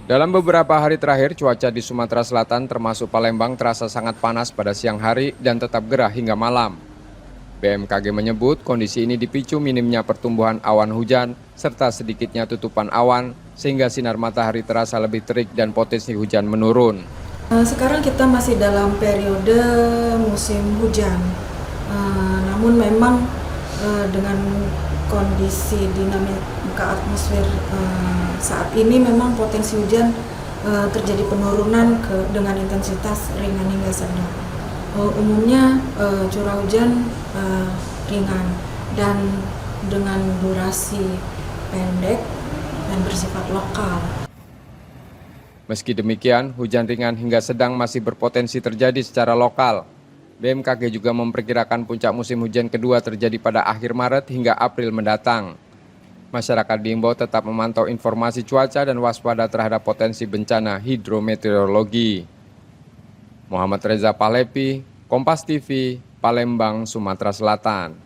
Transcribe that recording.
Dalam beberapa hari terakhir, cuaca di Sumatera Selatan termasuk Palembang terasa sangat panas pada siang hari dan tetap gerah hingga malam. BMKG menyebut kondisi ini dipicu minimnya pertumbuhan awan hujan serta sedikitnya tutupan awan sehingga sinar matahari terasa lebih terik dan potensi hujan menurun. Sekarang kita masih dalam periode musim hujan. Namun memang dengan kondisi dinamika atmosfer saat ini memang potensi hujan terjadi penurunan dengan intensitas ringan hingga sedang. Umumnya curah hujan ringan dan dengan durasi pendek dan bersifat lokal. Meski demikian, hujan ringan hingga sedang masih berpotensi terjadi secara lokal. BMKG juga memperkirakan puncak musim hujan kedua terjadi pada akhir Maret hingga April mendatang. Masyarakat diimbau tetap memantau informasi cuaca dan waspada terhadap potensi bencana hidrometeorologi. Muhammad Reza Pahlepi, Kompas TV, Palembang, Sumatera Selatan.